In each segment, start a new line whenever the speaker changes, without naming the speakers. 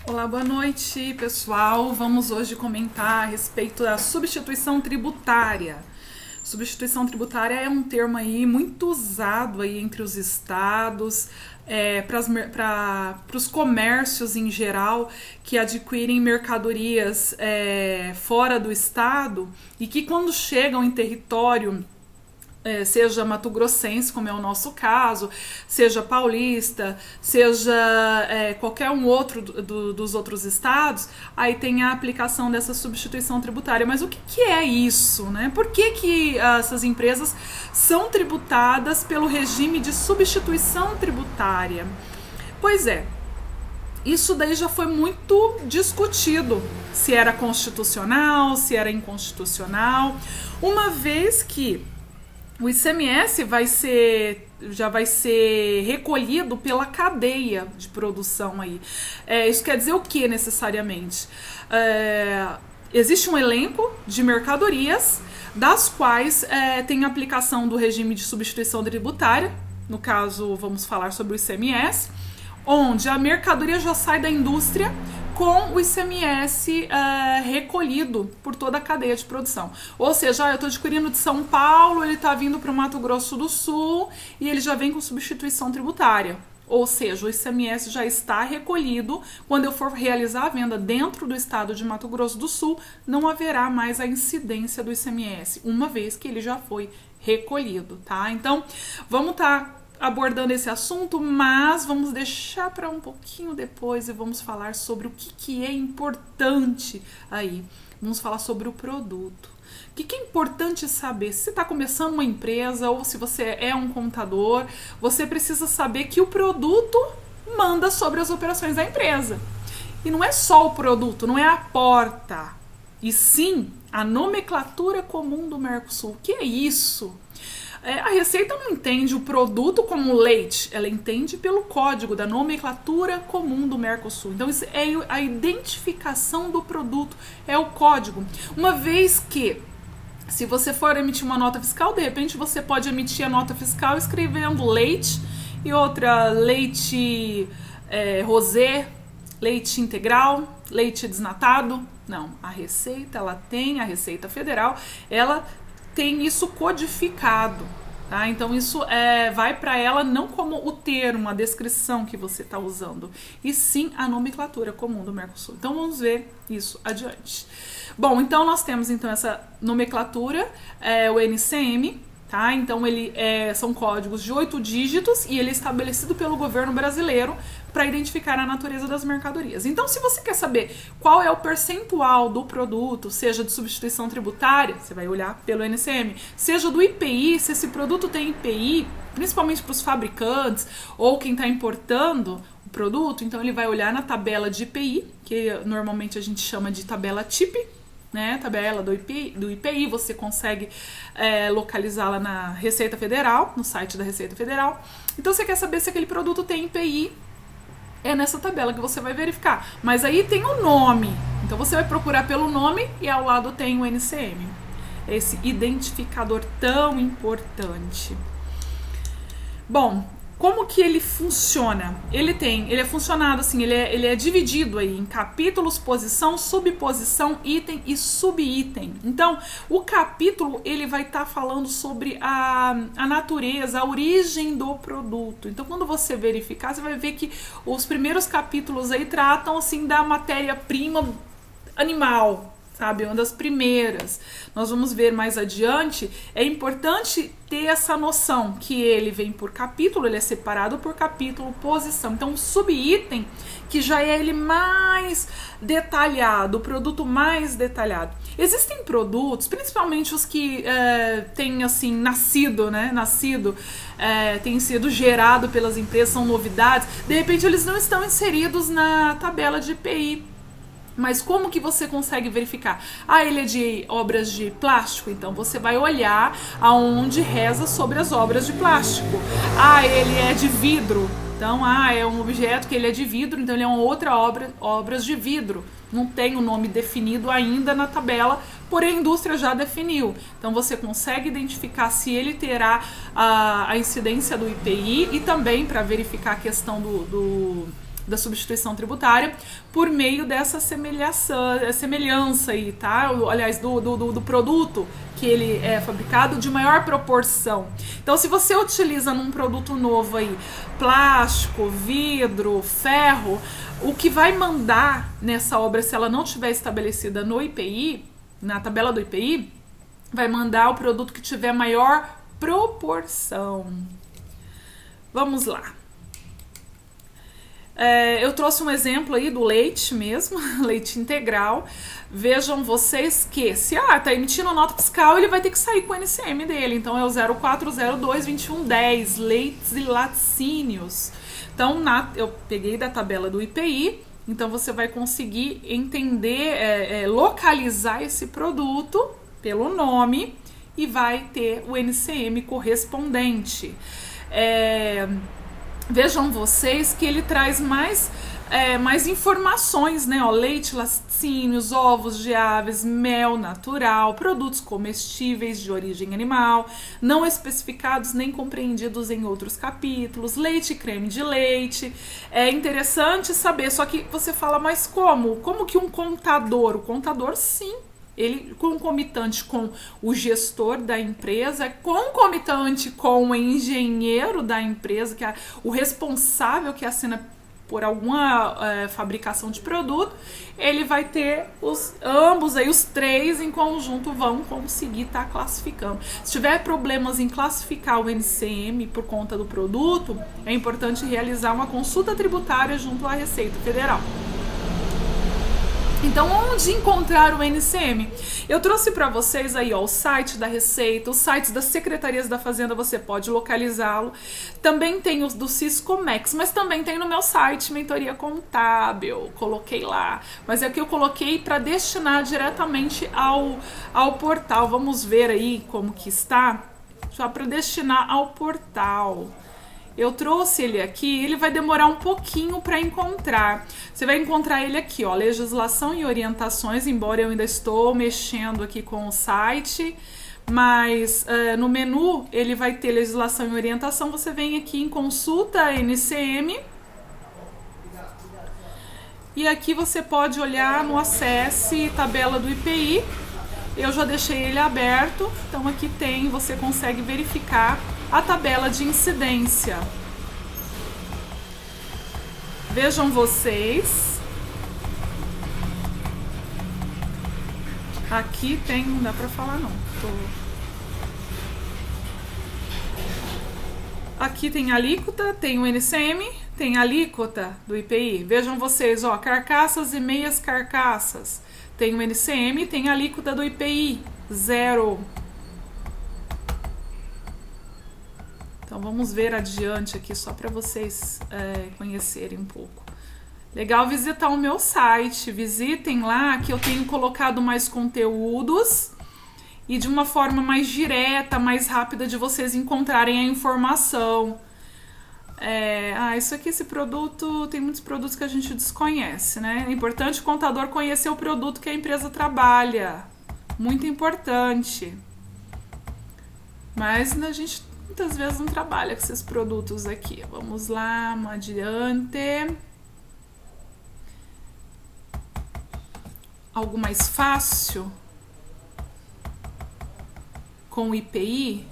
Olá, boa noite, pessoal. Vamos hoje comentar a respeito da substituição tributária. Substituição tributária é um termo aí muito usado aí entre os estados, para os comércios em geral que adquirem mercadorias fora do estado e que quando chegam em território seja mato-grossense, como é o nosso caso, seja paulista, seja qualquer um outro dos outros estados, aí tem a aplicação dessa substituição tributária. Mas o que é isso, né? Por que essas empresas são tributadas pelo regime de substituição tributária? Pois é, isso daí já foi muito discutido, se era constitucional, se era inconstitucional, uma vez que o ICMS já vai ser recolhido pela cadeia de produção aí. Isso quer dizer o que necessariamente? Existe um elenco de mercadorias das quais tem aplicação do regime de substituição tributária, no caso vamos falar sobre o ICMS, onde a mercadoria já sai da indústria com o ICMS recolhido por toda a cadeia de produção. Ou seja, eu estou adquirindo de São Paulo, ele está vindo para o Mato Grosso do Sul e ele já vem com substituição tributária. Ou seja, o ICMS já está recolhido. Quando eu for realizar a venda dentro do estado de Mato Grosso do Sul, não haverá mais a incidência do ICMS, uma vez que ele já foi recolhido, tá? Então, vamos estar abordando esse assunto, mas vamos deixar para um pouquinho depois e vamos falar sobre o que é importante aí. Vamos falar sobre o produto. O que é importante saber? Se você está começando uma empresa ou se você é um contador, você precisa saber que o produto manda sobre as operações da empresa. E não é só o produto, não é a porta, e sim a nomenclatura comum do Mercosul. O que é isso? A Receita não entende o produto como leite, ela entende pelo código da nomenclatura comum do Mercosul. Então, isso é a identificação do produto, é o código. Uma vez que, se você for emitir uma nota fiscal, de repente você pode emitir a nota fiscal escrevendo leite e outra leite rosé, leite integral, leite desnatado. Não, a Receita, a Receita Federal, ela tem isso codificado, tá? Então isso vai para ela não como o termo, a descrição que você está usando, e sim a nomenclatura comum do Mercosul. Então vamos ver isso adiante. Bom, então nós temos essa nomenclatura, o NCM, tá? Então são códigos de 8 dígitos e ele é estabelecido pelo governo brasileiro para identificar a natureza das mercadorias. Então, se você quer saber qual é o percentual do produto, seja de substituição tributária, você vai olhar pelo NCM, seja do IPI, se esse produto tem IPI, principalmente para os fabricantes ou quem está importando o produto, então ele vai olhar na tabela de IPI, que normalmente a gente chama de tabela TIP, né, tabela do IPI, você consegue localizá-la na Receita Federal, no site da Receita Federal. Então, você quer saber se aquele produto tem IPI, é nessa tabela que você vai verificar. Mas aí tem o nome, então você vai procurar pelo nome e ao lado tem o NCM, esse identificador tão importante. Bom, como que ele funciona? Ele é funcionado assim, ele é dividido aí em capítulos, posição, subposição, item e subitem. Então, o capítulo ele vai estar falando sobre a natureza, a origem do produto. Então, quando você verificar, você vai ver que os primeiros capítulos aí tratam assim da matéria-prima animal, sabe? Uma das primeiras. Nós vamos ver mais adiante. É importante ter essa noção que ele vem por capítulo, ele é separado por capítulo, posição. Então, o subitem, que já é ele mais detalhado, o produto mais detalhado. Existem produtos, principalmente os que têm assim, nascido, têm sido gerado pelas empresas, são novidades. De repente, eles não estão inseridos na tabela de IPI. Mas como que você consegue verificar? Ele é de obras de plástico, então você vai olhar aonde reza sobre as obras de plástico. Ele é de vidro, então é um objeto que ele é de vidro, então ele é uma outra obras de vidro. Não tem o nome definido ainda na tabela, porém a indústria já definiu. Então você consegue identificar se ele terá a incidência do IPI e também para verificar a questão da substituição tributária por meio dessa semelhança aí, tá? Aliás, do produto que ele é fabricado de maior proporção. Então, se você utiliza num produto novo aí plástico, vidro, ferro, o que vai mandar nessa obra, se ela não estiver estabelecida no IPI, na tabela do IPI, vai mandar o produto que tiver maior proporção. Vamos lá. Eu trouxe um exemplo aí do leite mesmo, leite integral. Vejam vocês que se tá emitindo nota fiscal, ele vai ter que sair com o NCM dele. Então é o 0402-2110, leites e laticínios. Então eu peguei da tabela do IPI, então você vai conseguir entender, localizar esse produto pelo nome e vai ter o NCM correspondente. Vejam vocês que ele traz mais informações, né? Leite, laticínios, ovos de aves, mel natural, produtos comestíveis de origem animal, não especificados nem compreendidos em outros capítulos, leite e creme de leite. É interessante saber, só que você fala, mas como? Como que um contador? O contador, sim, ele concomitante com o gestor da empresa, concomitante com o engenheiro da empresa, que é o responsável que assina por alguma fabricação de produto, ele vai ter ambos aí, os três em conjunto vão conseguir estar classificando. Se tiver problemas em classificar o NCM por conta do produto, é importante realizar uma consulta tributária junto à Receita Federal. Então, onde encontrar o NCM? Eu trouxe para vocês aí, o site da Receita, os sites das Secretarias da Fazenda, você pode localizá-lo. Também tem os do Siscomex, mas também tem no meu site, Mentoria Contábil, coloquei lá. Mas é que eu coloquei para destinar diretamente ao portal. Vamos ver aí como que está, só para destinar ao portal. Eu trouxe ele aqui, ele vai demorar um pouquinho para encontrar. Você vai encontrar ele aqui, legislação e orientações, embora eu ainda estou mexendo aqui com o site, mas no menu ele vai ter legislação e orientação. Você vem aqui em consulta NCM e aqui você pode olhar no acesse tabela do IPI. Eu já deixei ele aberto, então aqui você consegue verificar a tabela de incidência. Vejam vocês. Aqui não dá pra falar não. Aqui tem alíquota, tem o NCM, tem a alíquota do IPI. Vejam vocês, carcaças e meias carcaças. Tem o NCM, tem a alíquota do IPI, 0. Então vamos ver adiante aqui, só para vocês conhecerem um pouco. Legal visitar o meu site, visitem lá que eu tenho colocado mais conteúdos e de uma forma mais direta, mais rápida de vocês encontrarem a informação. Isso aqui, esse produto, tem muitos produtos que a gente desconhece, né? É importante o contador conhecer o produto que a empresa trabalha, muito importante. Mas a gente muitas vezes não trabalha com esses produtos aqui. Vamos lá, adiante. Algo mais fácil com o IPI.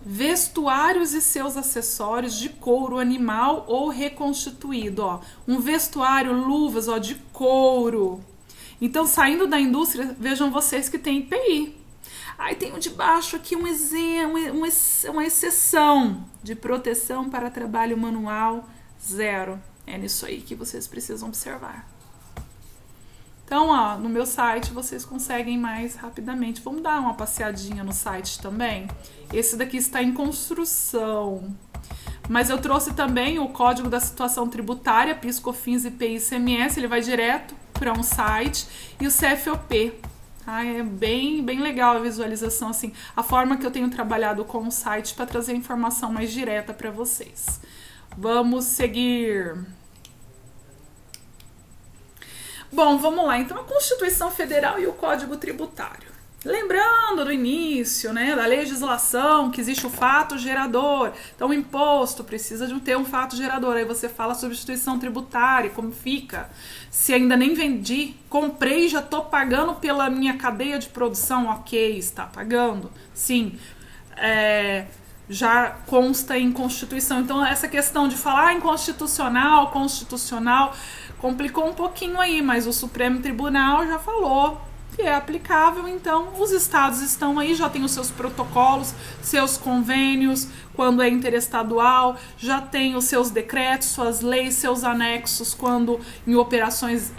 Vestuários e seus acessórios de couro animal ou reconstituído. Um vestuário, luvas de couro. Então, saindo da indústria, vejam vocês que tem IPI. Aí tem o de baixo aqui uma exceção de proteção para trabalho manual, 0. É nisso aí que vocês precisam observar. Então, no meu site vocês conseguem mais rapidamente. Vamos dar uma passeadinha no site também. Esse daqui está em construção. Mas eu trouxe também o Código da Situação Tributária, PIS, COFINS, IPI, ICMS. Ele vai direto para um site. E o CFOP. É bem legal a visualização, assim, a forma que eu tenho trabalhado com o site para trazer informação mais direta para vocês. Vamos seguir. Bom, vamos lá. Então, a Constituição Federal e o Código Tributário. Lembrando do início, né, da legislação, que existe o fato gerador. Então, o imposto precisa de ter um fato gerador. Aí você fala substituição tributária, como fica. Se ainda nem vendi, comprei e já estou pagando pela minha cadeia de produção, ok, está pagando. Sim, já consta em Constituição. Então, essa questão de falar inconstitucional, constitucional, complicou um pouquinho aí, mas o Supremo Tribunal já falou que é aplicável. Então os estados estão aí, já tem os seus protocolos, seus convênios, quando é interestadual, já tem os seus decretos, suas leis, seus anexos, quando em operações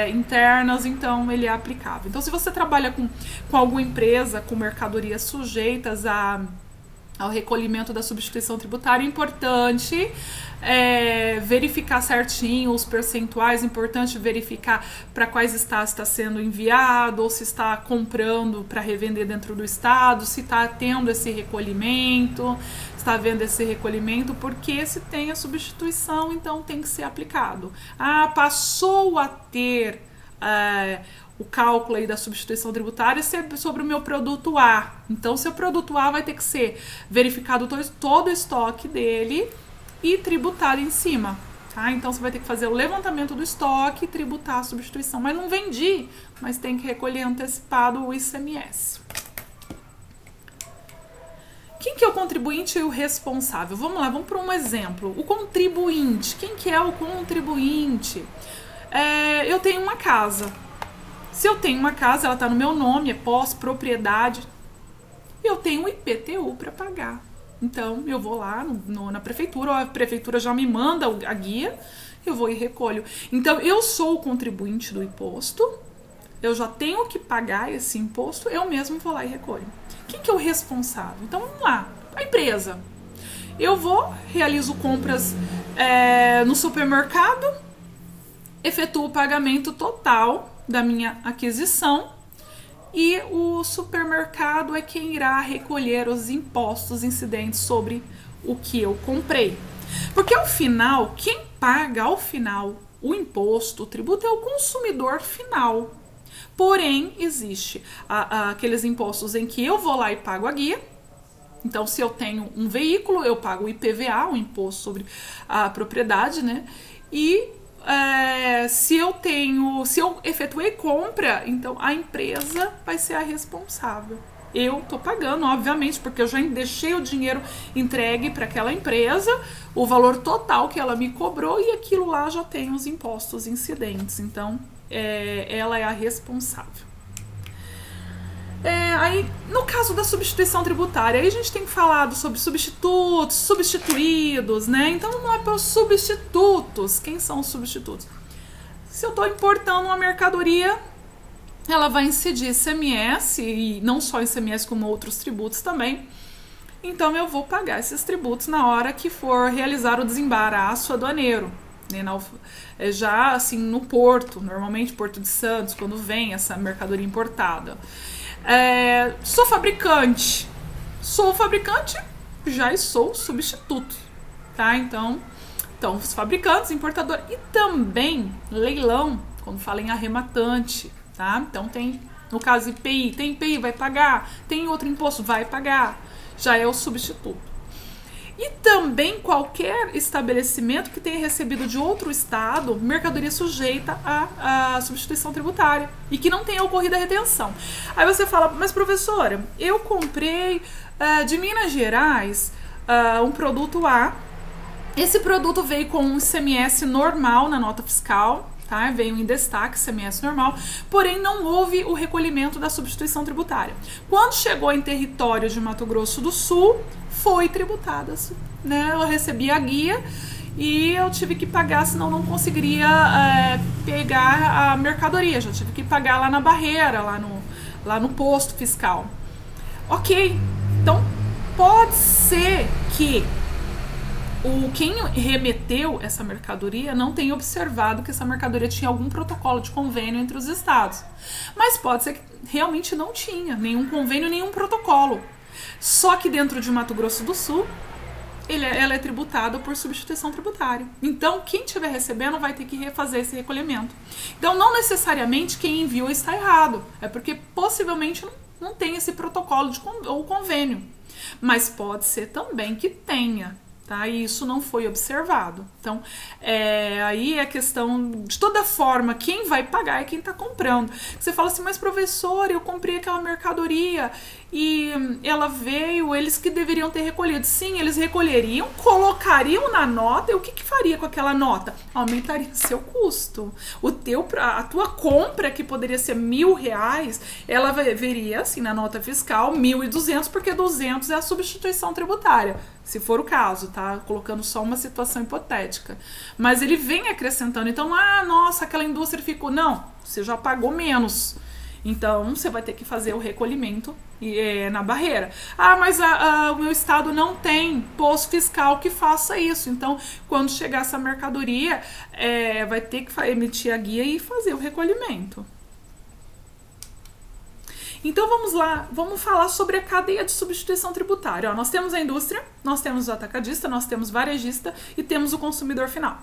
internas, então ele é aplicável. Então se você trabalha com alguma empresa, com mercadorias sujeitas ao recolhimento da substituição tributária, é importante verificar certinho os percentuais, é importante verificar para quais estados está sendo enviado, ou se está comprando para revender dentro do estado, se está tendo esse recolhimento, está vendo esse recolhimento, porque se tem a substituição, então tem que ser aplicado. Passou a ter o cálculo aí da substituição tributária sobre o meu produto A. Então, seu produto A vai ter que ser verificado todo o estoque dele e tributado em cima. Tá? Então, você vai ter que fazer o levantamento do estoque e tributar a substituição. Mas não vendi, mas tem que recolher antecipado o ICMS. Quem que é o contribuinte e o responsável? Vamos lá, vamos para um exemplo. O contribuinte. Quem que é o contribuinte? Eu tenho uma casa. Se eu tenho uma casa, ela está no meu nome, é posse, propriedade, eu tenho o IPTU para pagar. Então, eu vou lá na prefeitura, a prefeitura já me manda a guia, eu vou e recolho. Então, eu sou o contribuinte do imposto, eu já tenho que pagar esse imposto, eu mesmo vou lá e recolho. Quem que é o responsável? Então, vamos lá, a empresa. Eu realizo compras no supermercado, efetuo o pagamento total da minha aquisição e o supermercado é quem irá recolher os impostos incidentes sobre o que eu comprei. Porque ao final, quem paga ao final o imposto, o tributo, é o consumidor final. Porém, existe aqueles impostos em que eu vou lá e pago a guia. Então, se eu tenho um veículo, eu pago o IPVA, o imposto sobre a propriedade, né? E se eu efetuei compra, então a empresa vai ser a responsável. Eu tô pagando, obviamente, porque eu já deixei o dinheiro entregue para aquela empresa, o valor total que ela me cobrou, e aquilo lá já tem os impostos incidentes. Então, ela é a responsável. Aí, no caso da substituição tributária, aí a gente tem falado sobre substitutos, substituídos, né? Então, vamos lá para os substitutos. Quem são os substitutos? Se eu estou importando uma mercadoria, ela vai incidir ICMS, e não só ICMS, como outros tributos também. Então, eu vou pagar esses tributos na hora que for realizar o desembaraço aduaneiro. Já assim, no porto, normalmente Porto de Santos, quando vem essa mercadoria importada. Sou fabricante, já sou substituto, tá? Então os fabricantes, importador e também leilão, quando fala em arrematante, tá? Então tem, no caso IPI, tem IPI, vai pagar, tem outro imposto, vai pagar, já é o substituto. E também qualquer estabelecimento que tenha recebido de outro estado mercadoria sujeita à substituição tributária e que não tenha ocorrido a retenção. Aí você fala, mas professora, eu comprei de Minas Gerais um produto A, esse produto veio com um ICMS normal na nota fiscal, tá? Veio em destaque ICMS normal, porém não houve o recolhimento da substituição tributária. Quando chegou em território de Mato Grosso do Sul, foi tributada, né? Eu recebi a guia e eu tive que pagar, senão não conseguiria pegar a mercadoria, já tive que pagar lá na barreira, lá no posto fiscal. Ok, então pode ser que quem remeteu essa mercadoria não tenha observado que essa mercadoria tinha algum protocolo de convênio entre os estados. Mas pode ser que realmente não tinha nenhum convênio, nenhum protocolo. Só que dentro de Mato Grosso do Sul, ela é tributada por substituição tributária. Então, quem estiver recebendo vai ter que refazer esse recolhimento. Então, não necessariamente quem enviou está errado. É porque possivelmente não tem esse protocolo ou convênio. Mas pode ser também que tenha, tá? E isso não foi observado. Então, aí é a questão, de toda forma, quem vai pagar é quem está comprando. Você fala assim, mas professor, eu comprei aquela mercadoria e ela veio, eles que deveriam ter recolhido. Sim, eles recolheriam, colocariam na nota, e o que faria com aquela nota? Aumentaria o seu custo. A tua compra, que poderia ser R$1.000, ela veria, assim, na nota fiscal, 1.200, porque 200 é a substituição tributária, se for o caso, tá? Colocando só uma situação hipotética. Mas ele vem acrescentando. Então, nossa, aquela indústria ficou... Não, você já pagou menos. Então, você vai ter que fazer o recolhimento na barreira. Mas o meu estado não tem posto fiscal que faça isso. Então, quando chegar essa mercadoria, vai ter que emitir a guia e fazer o recolhimento. Então vamos lá, vamos falar sobre a cadeia de substituição tributária. Nós temos a indústria, nós temos o atacadista, nós temos o varejista e temos o consumidor final.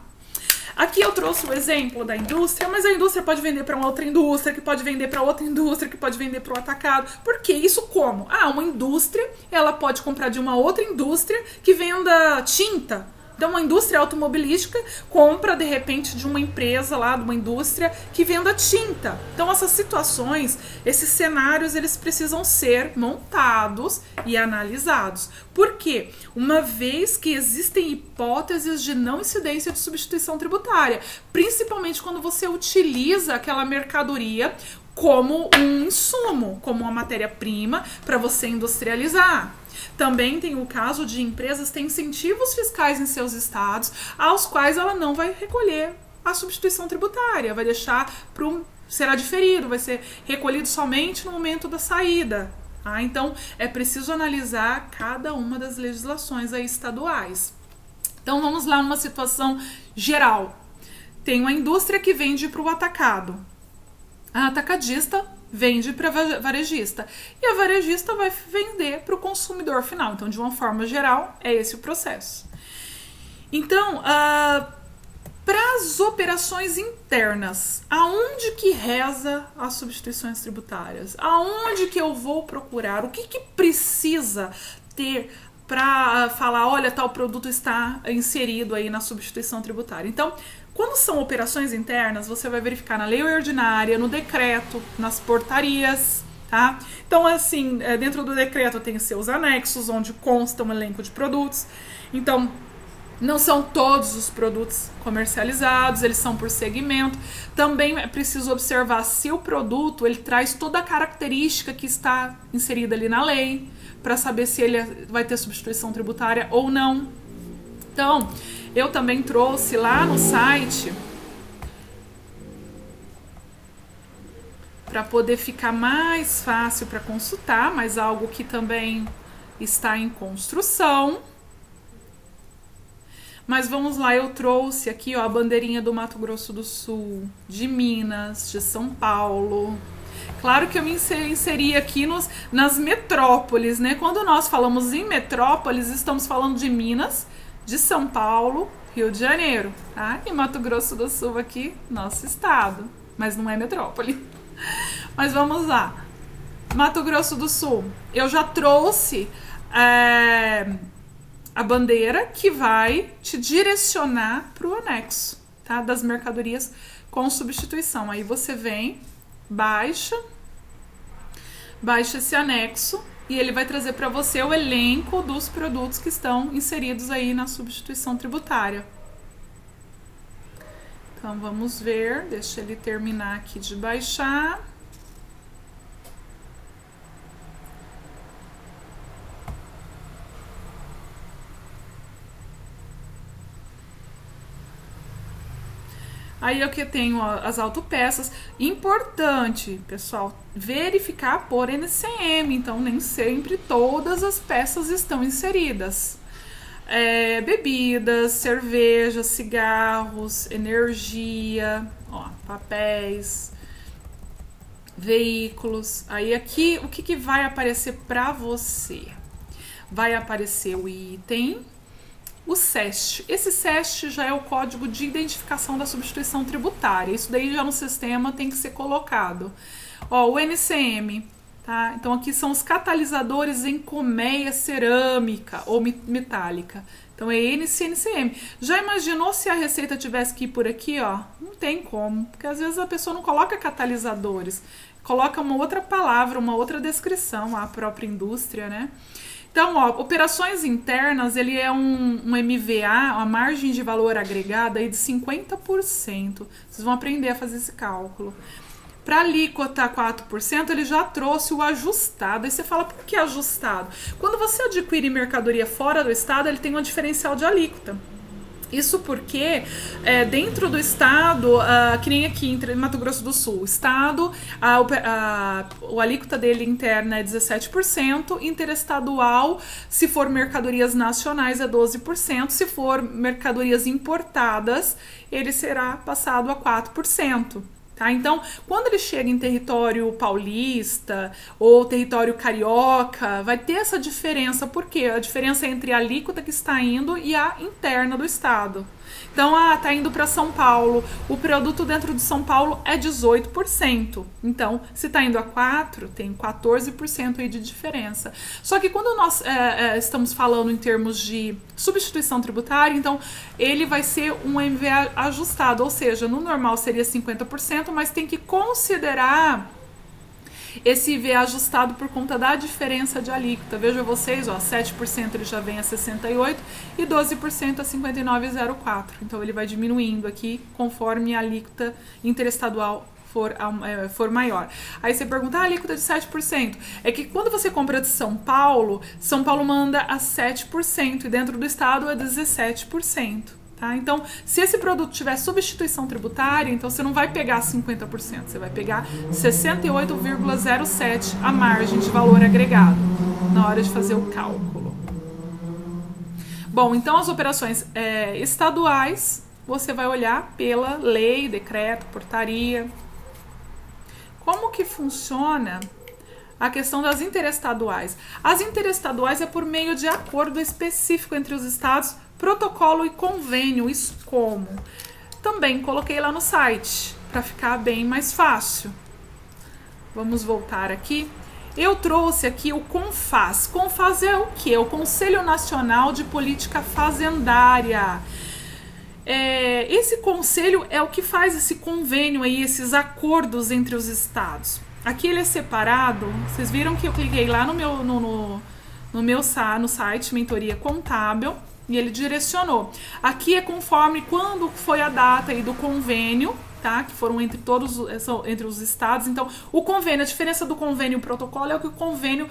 Aqui eu trouxe o exemplo da indústria, mas a indústria pode vender para uma outra indústria, que pode vender para outra indústria, que pode vender para o atacado. Por quê? Isso como? Uma indústria, ela pode comprar de uma outra indústria que venda tinta. Então, uma indústria automobilística compra, de repente, de uma empresa lá, de uma indústria que venda tinta. Então, essas situações, esses cenários, eles precisam ser montados e analisados. Por quê? Uma vez que existem hipóteses de não incidência de substituição tributária, principalmente quando você utiliza aquela mercadoria como um insumo, como uma matéria-prima para você industrializar. Também tem o caso de empresas que têm incentivos fiscais em seus estados, aos quais ela não vai recolher a substituição tributária, vai deixar será diferido, vai ser recolhido somente no momento da saída. Então, é preciso analisar cada uma das legislações aí estaduais. Então, vamos lá numa situação geral. Tem uma indústria que vende para o atacado. A atacadista vende para varejista e a varejista vai vender para o consumidor final. Então, de uma forma geral, é esse o processo. Então, para as operações internas, aonde que reza as substituições tributárias? Aonde que eu vou procurar? O que precisa ter para falar, olha, tal produto está inserido aí na substituição tributária? Então, quando são operações internas, você vai verificar na lei ordinária, no decreto, nas portarias, tá? Então, assim, dentro do decreto tem seus anexos, onde consta um elenco de produtos. Então, não são todos os produtos comercializados, eles são por segmento. Também é preciso observar se o produto ele traz toda a característica que está inserida ali na lei, para saber se ele vai ter substituição tributária ou não. Então, eu também trouxe lá no site, para poder ficar mais fácil para consultar, mas algo que também está em construção. Mas vamos lá, eu trouxe aqui a bandeirinha do Mato Grosso do Sul, de Minas, de São Paulo. Claro que eu me inseri aqui nas metrópoles, né? Quando nós falamos em metrópoles, estamos falando de Minas, de São Paulo, Rio de Janeiro, tá? E Mato Grosso do Sul aqui, nosso estado, mas não é metrópole. Mas vamos lá. Mato Grosso do Sul, eu já trouxe a bandeira que vai te direcionar para o anexo, tá? Das mercadorias com substituição. Aí você vem, baixa esse anexo e ele vai trazer para você o elenco dos produtos que estão inseridos aí na substituição tributária. Então vamos ver, deixa ele terminar aqui de baixar. Aí eu que tenho as autopeças. Importante, pessoal, verificar por NCM. Então, nem sempre todas as peças estão inseridas. Bebidas, cerveja, cigarros, energia, papéis, veículos. Aí aqui, o que vai aparecer para você? Vai aparecer o item, o SEST. Esse SEST já é o código de identificação da substituição tributária. Isso daí já no sistema tem que ser colocado. O NCM, Tá? Então aqui são os catalisadores em colmeia cerâmica ou metálica. Então é NCNCM. Já imaginou se a receita tivesse que ir por aqui, ó? Não tem como, porque às vezes a pessoa não coloca catalisadores, coloca uma outra palavra, uma outra descrição, a própria indústria, né? Então, ó, operações internas, ele é um MVA, uma margem de valor agregada aí de 50%. Vocês vão aprender a fazer esse cálculo. Para alíquota 4%, ele já trouxe o ajustado. Aí você fala, por que ajustado? Quando você adquire mercadoria fora do estado, ele tem um diferencial de alíquota. Isso porque dentro do estado, que nem aqui em Mato Grosso do Sul, o estado, a alíquota dele interna é 17%, interestadual, se for mercadorias nacionais, é 12%, se for mercadorias importadas, ele será passado a 4%. Tá? Então, quando ele chega em território paulista ou território carioca, vai ter essa diferença. Por quê? A diferença é entre a alíquota que está indo e a interna do estado. Então, tá indo para São Paulo, o produto dentro de São Paulo é 18%. Então, se está indo a 4%, tem 14% aí de diferença. Só que quando nós estamos falando em termos de substituição tributária, então ele vai ser um MVA ajustado, ou seja, no normal seria 50%, mas tem que considerar esse IVA ajustado por conta da diferença de alíquota. Veja vocês, ó, 7% ele já vem a 68% e 12% a 59,04%. Então ele vai diminuindo aqui conforme a alíquota interestadual for maior. Aí você pergunta, a alíquota de 7%. É que quando você compra de São Paulo manda a 7% e dentro do estado é 17%. Tá? Então, se esse produto tiver substituição tributária, então você não vai pegar 50%, você vai pegar 68,07% a margem de valor agregado na hora de fazer o cálculo. Bom, então as operações estaduais, você vai olhar pela lei, decreto, portaria. Como que funciona a questão das interestaduais? As interestaduais é por meio de acordo específico entre os estados, protocolo e convênio. Isso como? Também coloquei lá no site, para ficar bem mais fácil. Vamos voltar aqui. Eu trouxe aqui o CONFAZ. CONFAZ é o quê? O Conselho Nacional de Política Fazendária. Esse conselho é o que faz esse convênio aí, esses acordos entre os estados. Aqui ele é separado. Vocês viram que eu cliquei lá no site Mentoria Contábil e ele direcionou. Aqui é conforme quando foi a data aí do convênio, tá? Que foram entre os estados. Então, o convênio, a diferença do convênio e o protocolo é que o convênio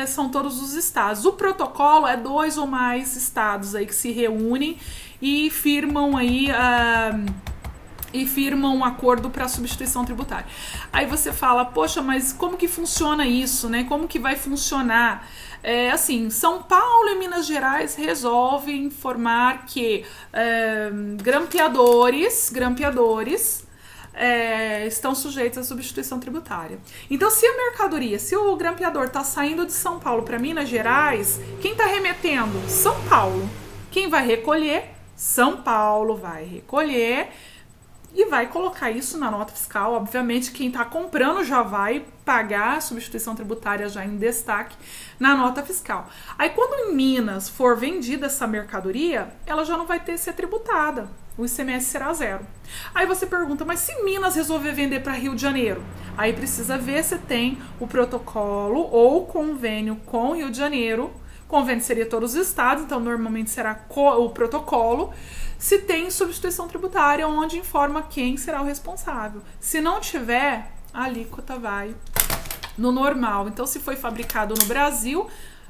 são todos os estados. O protocolo é 2 ou mais estados aí que se reúnem e firmam aí um acordo para substituição tributária. Aí você fala, poxa, mas como que funciona isso, né? Como que vai funcionar? Assim, São Paulo e Minas Gerais resolvem informar que grampeadores estão sujeitos à substituição tributária. Então, se o grampeador está saindo de São Paulo para Minas Gerais, quem está remetendo? São Paulo. Quem vai recolher? São Paulo vai recolher e vai colocar isso na nota fiscal. Obviamente, quem está comprando já vai pagar a substituição tributária já em destaque na nota fiscal. Aí, quando em Minas for vendida essa mercadoria, ela já não vai ser tributada. O ICMS será 0. Aí você pergunta, mas se Minas resolver vender para Rio de Janeiro? Aí precisa ver se tem o protocolo ou convênio com Rio de Janeiro. Convênio seria todos os estados, então normalmente será o protocolo. Se tem substituição tributária, onde informa quem será o responsável. Se não tiver, a alíquota vai no normal. Então, se foi fabricado no Brasil,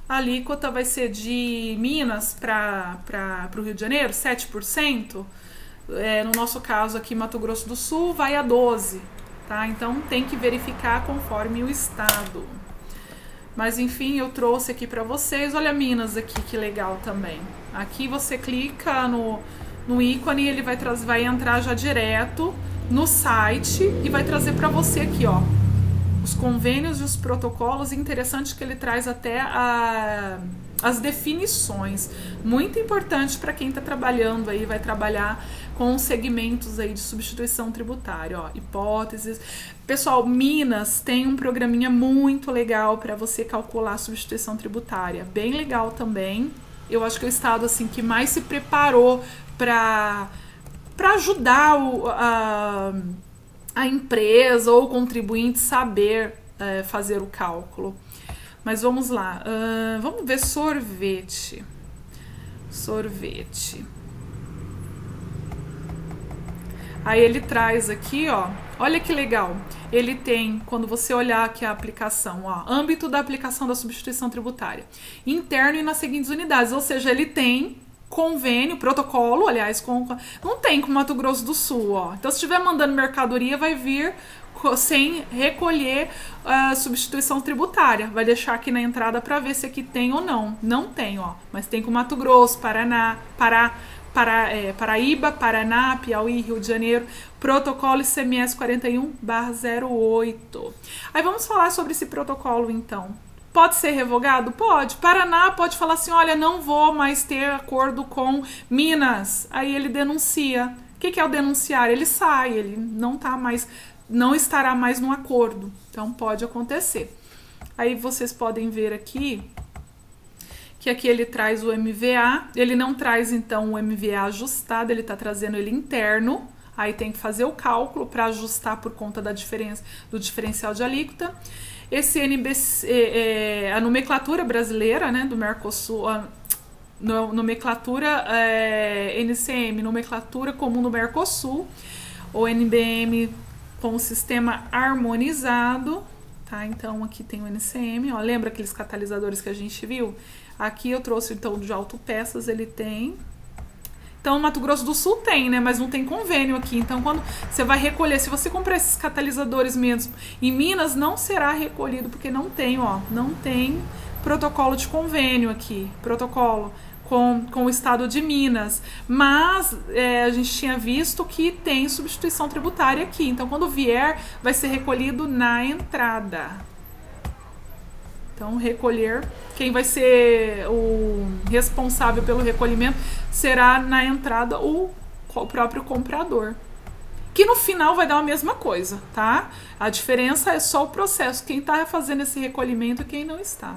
a alíquota vai ser de Minas para o Rio de Janeiro, 7%. No nosso caso aqui, Mato Grosso do Sul, vai a 12%. Tá? Então, tem que verificar conforme o estado. Mas, enfim, eu trouxe aqui para vocês. Olha Minas aqui, que legal também. Aqui você clica no ícone e ele vai entrar já direto no site e vai trazer para você aqui, ó, os convênios e os protocolos. Interessante que ele traz até as definições. Muito importante para quem está trabalhando aí, vai trabalhar com segmentos aí de substituição tributária, ó, hipóteses. Pessoal, Minas tem um programinha muito legal para você calcular a substituição tributária, bem legal também. Eu acho que é o estado assim que mais se preparou para ajudar a empresa ou o contribuinte saber fazer o cálculo. Mas vamos lá, vamos ver sorvete. Aí ele traz aqui, ó, olha que legal. Ele tem, quando você olhar aqui a aplicação, ó, âmbito da aplicação da substituição tributária, interno e nas seguintes unidades, ou seja, ele tem convênio, protocolo, aliás, não tem com Mato Grosso do Sul, ó. Então, se estiver mandando mercadoria, vai vir sem recolher a substituição tributária. Vai deixar aqui na entrada para ver se aqui tem ou não. Não tem, ó, mas tem com Mato Grosso, Paraíba, Paraná, Piauí, Rio de Janeiro, protocolo ICMS 41/08. Aí vamos falar sobre esse protocolo, então. Pode ser revogado? Pode. Paraná pode falar assim, olha, não vou mais ter acordo com Minas. Aí ele denuncia. O que é o denunciar? Ele sai, ele não estará mais no acordo. Então pode acontecer. Aí vocês podem ver aqui que aqui ele traz o MVA, ele não traz então o MVA ajustado, ele está trazendo ele interno, aí tem que fazer o cálculo para ajustar por conta da diferença do diferencial de alíquota. Esse NBC, a nomenclatura brasileira, né, do Mercosul, nomenclatura NCM, nomenclatura comum do Mercosul, ou NBM com o sistema harmonizado, tá? Então aqui tem o NCM, ó, lembra aqueles catalisadores que a gente viu? Aqui eu trouxe então de autopeças, ele tem. Então, Mato Grosso do Sul tem, né? Mas não tem convênio aqui. Então, quando você vai recolher, se você comprar esses catalisadores mesmo em Minas, não será recolhido, porque não tem, ó. Não tem protocolo de convênio aqui. Protocolo com o estado de Minas. Mas a gente tinha visto que tem substituição tributária aqui. Então, quando vier, vai ser recolhido na entrada. Então, recolher, quem vai ser o responsável pelo recolhimento será na entrada o próprio comprador. Que no final vai dar a mesma coisa, tá? A diferença é só o processo, quem está fazendo esse recolhimento e quem não está.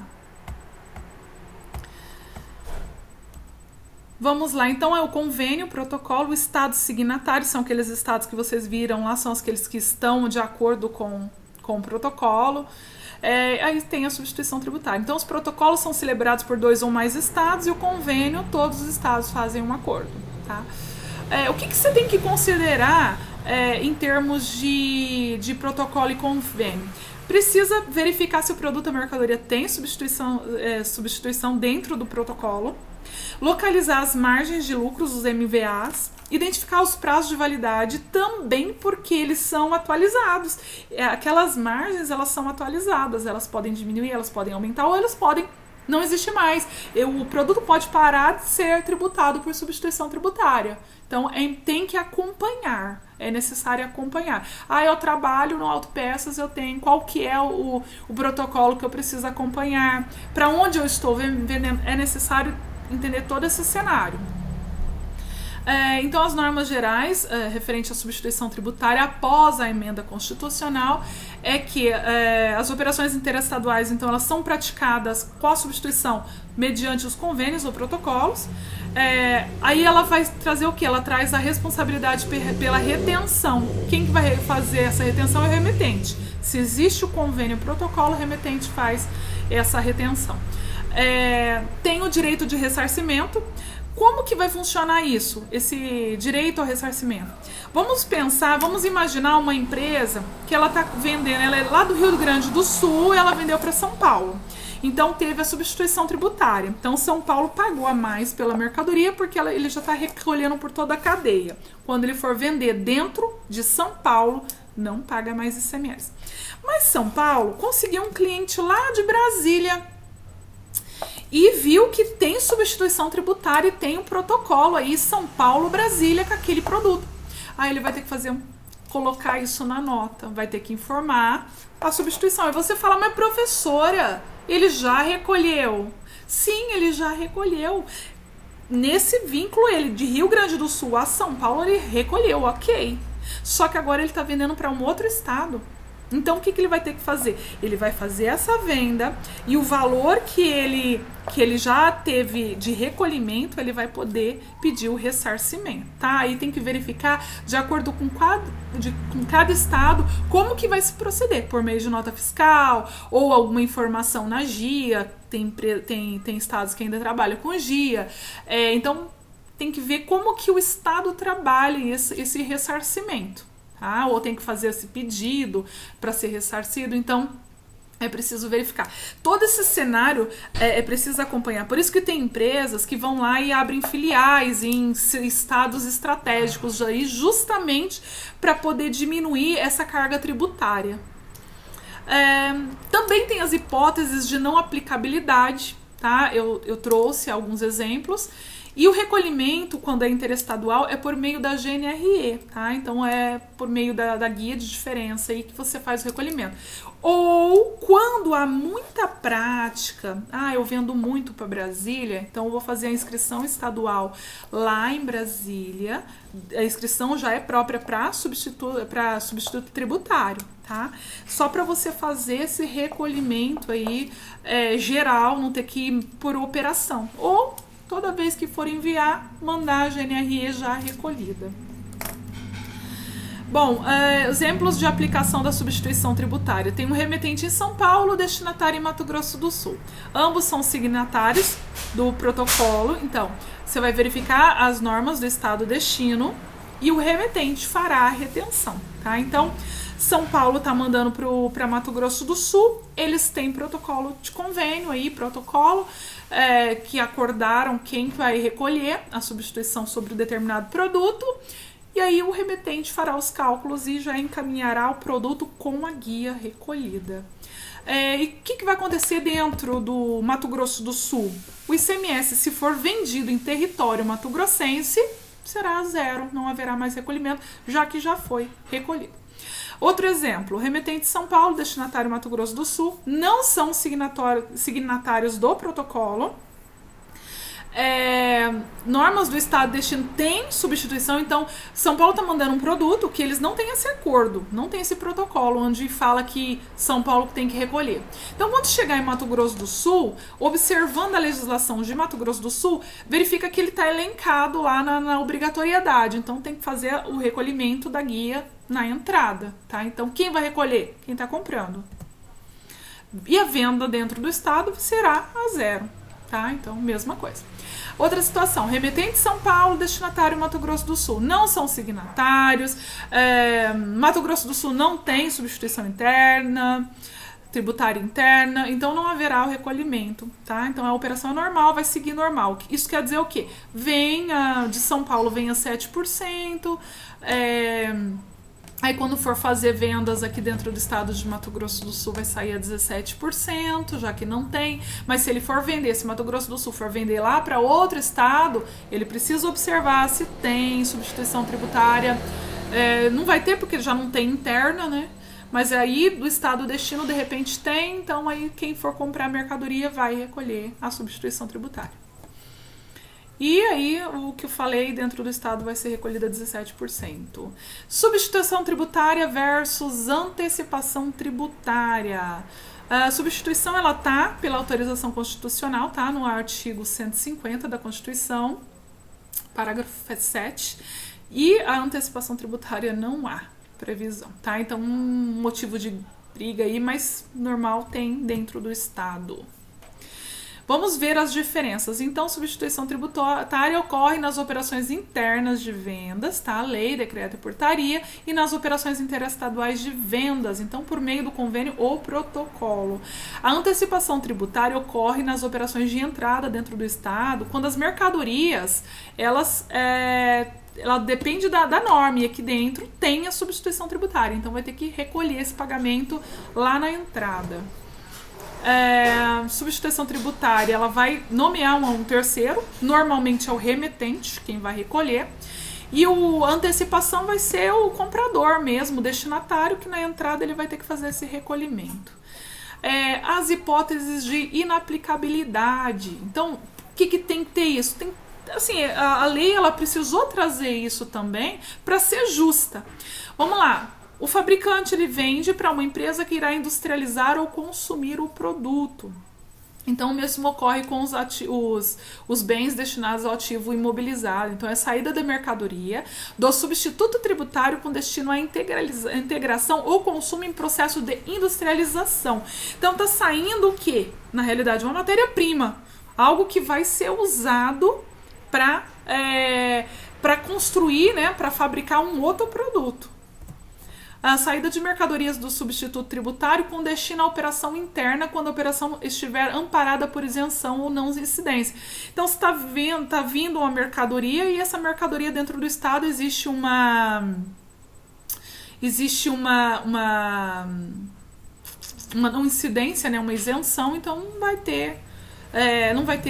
Vamos lá, então é o convênio, o protocolo, o estado signatário, são aqueles estados que vocês viram lá, são aqueles que estão de acordo com o protocolo. Aí tem a substituição tributária. Então, os protocolos são celebrados por 2 ou mais estados e o convênio, todos os estados fazem um acordo. Tá? O que você tem que considerar em termos de protocolo e convênio? Precisa verificar se o produto ou mercadoria tem substituição dentro do protocolo, localizar as margens de lucros, os MVAs, identificar os prazos de validade também porque eles são atualizados. Aquelas margens, elas são atualizadas, elas podem diminuir, elas podem aumentar ou elas podem não existir mais. O produto pode parar de ser tributado por substituição tributária. Então, tem que acompanhar, é necessário acompanhar. Eu trabalho no Autopeças, eu tenho qual que é o protocolo que eu preciso acompanhar, para onde eu estou vendendo, é necessário entender todo esse cenário. Então, as normas gerais referente à substituição tributária após a emenda constitucional é que as operações interestaduais, então, elas são praticadas com a substituição mediante os convênios ou protocolos. Aí ela vai trazer o que? Ela traz a responsabilidade pela retenção. Quem que vai fazer essa retenção é o remetente. Se existe o convênio ou protocolo, o remetente faz essa retenção. Tem o direito de ressarcimento. Como que vai funcionar isso, esse direito ao ressarcimento? Vamos imaginar uma empresa que ela está vendendo, ela é lá do Rio Grande do Sul, ela vendeu para São Paulo. Então teve a substituição tributária. Então São Paulo pagou a mais pela mercadoria porque ele já está recolhendo por toda a cadeia. Quando ele for vender dentro de São Paulo, não paga mais ICMS. Mas São Paulo conseguiu um cliente lá de Brasília e viu que tem substituição tributária e tem um protocolo aí São Paulo, Brasília com aquele produto. Aí ele vai ter que colocar isso na nota, vai ter que informar a substituição. E você fala, mas professora, ele já recolheu. Sim, ele já recolheu. Nesse vínculo, ele de Rio Grande do Sul a São Paulo, ele recolheu, ok. Só que agora ele está vendendo para um outro estado. Então, o que ele vai ter que fazer? Ele vai fazer essa venda e o valor que ele já teve de recolhimento, ele vai poder pedir o ressarcimento, tá? Aí tem que verificar, de acordo com cada estado, como que vai se proceder, por meio de nota fiscal ou alguma informação na GIA. Tem estados que ainda trabalham com GIA. Então, tem que ver como que o estado trabalha esse ressarcimento. Tá? Ou tem que fazer esse pedido para ser ressarcido, então é preciso verificar. Todo esse cenário é preciso acompanhar. Por isso que tem empresas que vão lá e abrem filiais em estados estratégicos aí, justamente para poder diminuir essa carga tributária. Também tem as hipóteses de não aplicabilidade, tá? Eu trouxe alguns exemplos. E o recolhimento, quando é interestadual, é por meio da GNRE, tá? Então é por meio da guia de diferença aí que você faz o recolhimento. Ou quando há muita prática, eu vendo muito para Brasília, então eu vou fazer a inscrição estadual lá em Brasília. A inscrição já é própria para substituto tributário, tá? Só para você fazer esse recolhimento aí geral, não ter que ir por operação. Ou toda vez que for enviar, mandar a GNRE já recolhida. Bom, exemplos de aplicação da substituição tributária. Tem um remetente em São Paulo, destinatário em Mato Grosso do Sul. Ambos são signatários do protocolo. Então, você vai verificar as normas do estado destino e o remetente fará a retenção, tá? Então, São Paulo está mandando para Mato Grosso do Sul, eles têm protocolo de convênio aí, que acordaram quem vai recolher a substituição sobre o determinado produto, e aí o remetente fará os cálculos e já encaminhará o produto com a guia recolhida. E o que vai acontecer dentro do Mato Grosso do Sul? O ICMS, se for vendido em território mato-grossense, será zero, não haverá mais recolhimento, já que já foi recolhido. Outro exemplo, o remetente de São Paulo, destinatário Mato Grosso do Sul, não são signatários do protocolo. Normas do estado de destino tem substituição, então São Paulo está mandando um produto que eles não têm esse acordo, não tem esse protocolo onde fala que São Paulo tem que recolher. Então, quando chegar em Mato Grosso do Sul, observando a legislação de Mato Grosso do Sul, verifica que ele está elencado lá na obrigatoriedade, então tem que fazer o recolhimento da guia na entrada, tá? Então, quem vai recolher? Quem está comprando. E a venda dentro do estado será a zero, tá? Então, mesma coisa. Outra situação, remetente de São Paulo, destinatário Mato Grosso do Sul. Não são signatários, Mato Grosso do Sul não tem substituição interna, tributária interna, então não haverá o recolhimento, tá? Então a operação é normal, vai seguir normal. Isso quer dizer o quê? De São Paulo venha 7%, aí quando for fazer vendas aqui dentro do estado de Mato Grosso do Sul vai sair a 17%, já que não tem. Mas se ele for vender, se Mato Grosso do Sul for vender lá para outro estado, ele precisa observar se tem substituição tributária. Não vai ter porque já não tem interna, né? Mas aí do estado destino de repente tem, então aí quem for comprar mercadoria vai recolher a substituição tributária. E aí, o que eu falei, dentro do estado vai ser recolhida 17%. Substituição tributária versus antecipação tributária. A substituição, ela tá pela autorização constitucional, tá? No artigo 150 da Constituição, parágrafo 7. E a antecipação tributária não há previsão, tá? Então, um motivo de briga aí, mas normal tem dentro do estado. Vamos ver as diferenças. Então, substituição tributária ocorre nas operações internas de vendas, tá? Lei, decreto e portaria, e nas operações interestaduais de vendas, então por meio do convênio ou protocolo. A antecipação tributária ocorre nas operações de entrada dentro do estado, quando as mercadorias, ela depende da norma, e aqui dentro tem a substituição tributária, então vai ter que recolher esse pagamento lá na entrada. Substituição tributária, ela vai nomear um terceiro, normalmente é o remetente, quem vai recolher, e a antecipação vai ser o comprador mesmo, o destinatário, que na entrada ele vai ter que fazer esse recolhimento. as hipóteses de inaplicabilidade. Então, o que tem que ter isso? Assim, a lei ela precisou trazer isso também para ser justa. Vamos lá. O fabricante ele vende para uma empresa que irá industrializar ou consumir o produto. Então, o mesmo ocorre com os bens destinados ao ativo imobilizado. Então, é a saída da mercadoria do substituto tributário com destino à integração ou consumo em processo de industrialização. Então, está saindo o quê? Na realidade, uma matéria-prima. Algo que vai ser usado para construir, né, para fabricar um outro produto. A saída de mercadorias do substituto tributário com destino à operação interna quando a operação estiver amparada por isenção ou não incidência. Então, você está vindo uma mercadoria e essa mercadoria dentro do Estado existe uma não incidência, né, uma isenção, então não vai ter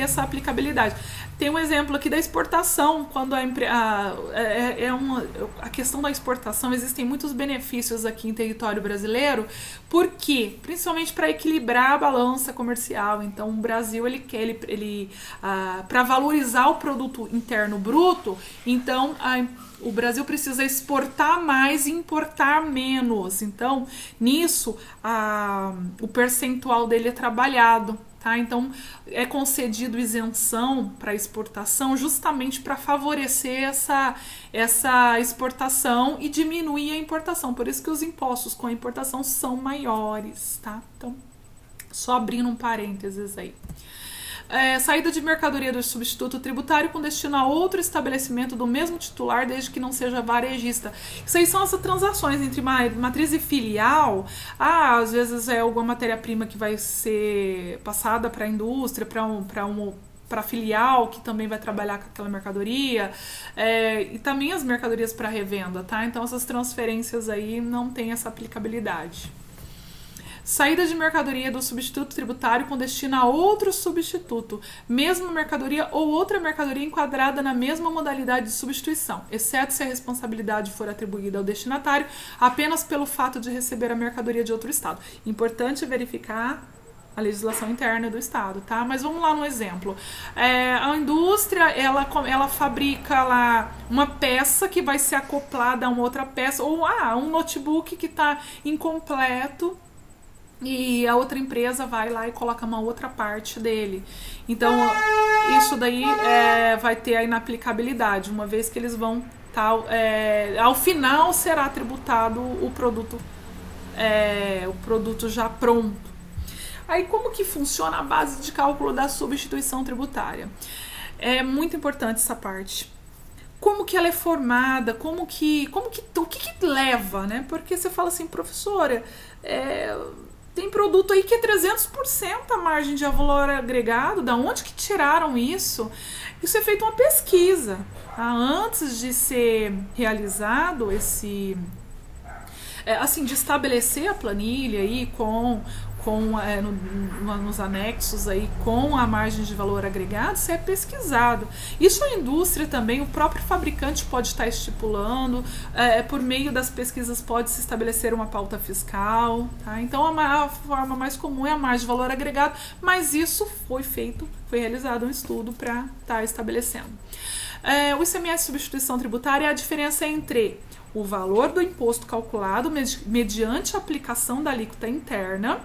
essa aplicabilidade. Tem um exemplo aqui da exportação, quando a questão da exportação, existem muitos benefícios aqui em território brasileiro, porque principalmente para equilibrar a balança comercial. Então, o Brasil para valorizar o produto interno bruto, então o Brasil precisa exportar mais e importar menos. Então, nisso, o percentual dele é trabalhado. Tá? Então, é concedido isenção para exportação justamente para favorecer essa exportação e diminuir a importação. Por isso que os impostos com a importação são maiores. Tá? Então, só abrindo um parênteses aí. Saída de mercadoria do substituto tributário com destino a outro estabelecimento do mesmo titular, desde que não seja varejista. Isso aí são as transações entre matriz e filial. Às vezes é alguma matéria-prima que vai ser passada para a indústria, para filial, que também vai trabalhar com aquela mercadoria, e também as mercadorias para revenda, tá? Então, essas transferências aí não têm essa aplicabilidade. Saída de mercadoria do substituto tributário com destino a outro substituto, mesma mercadoria ou outra mercadoria enquadrada na mesma modalidade de substituição, exceto se a responsabilidade for atribuída ao destinatário apenas pelo fato de receber a mercadoria de outro estado. Importante verificar a legislação interna do estado, tá? Mas vamos lá no exemplo. A indústria, ela fabrica lá uma peça que vai ser acoplada a uma outra peça, ou um notebook que está incompleto, e a outra empresa vai lá e coloca uma outra parte dele. Então, isso daí vai ter a inaplicabilidade, uma vez que eles vão ao final será tributado o produto já pronto. Aí, como que funciona a base de cálculo da substituição tributária? É muito importante essa parte. Como que ela é formada, o que leva, né? Porque você fala assim, professora, tem produto aí que é 300% a margem de valor agregado. Da onde que tiraram isso? Isso é feito uma pesquisa. Tá? Antes de ser realizado de estabelecer a planilha aí nos anexos aí com a margem de valor agregado, isso é pesquisado. Isso a indústria também, o próprio fabricante pode estar estipulando, por meio das pesquisas pode-se estabelecer uma pauta fiscal, tá? Então a forma mais comum é a margem de valor agregado, mas isso foi realizado um estudo para estar estabelecendo. O ICMS substituição tributária é a diferença entre o valor do imposto calculado mediante a aplicação da alíquota interna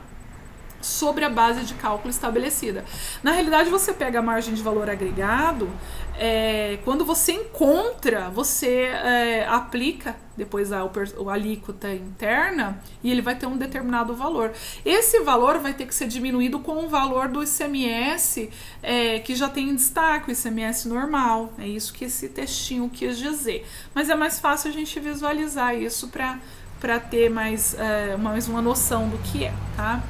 sobre a base de cálculo estabelecida. Na realidade, você pega a margem de valor agregado, quando você encontra, você aplica depois a alíquota interna e ele vai ter um determinado valor. Esse valor vai ter que ser diminuído com o valor do ICMS que já tem em destaque, o ICMS normal. É isso que esse textinho quis dizer. Mas é mais fácil a gente visualizar isso para ter mais uma noção do que é, tá?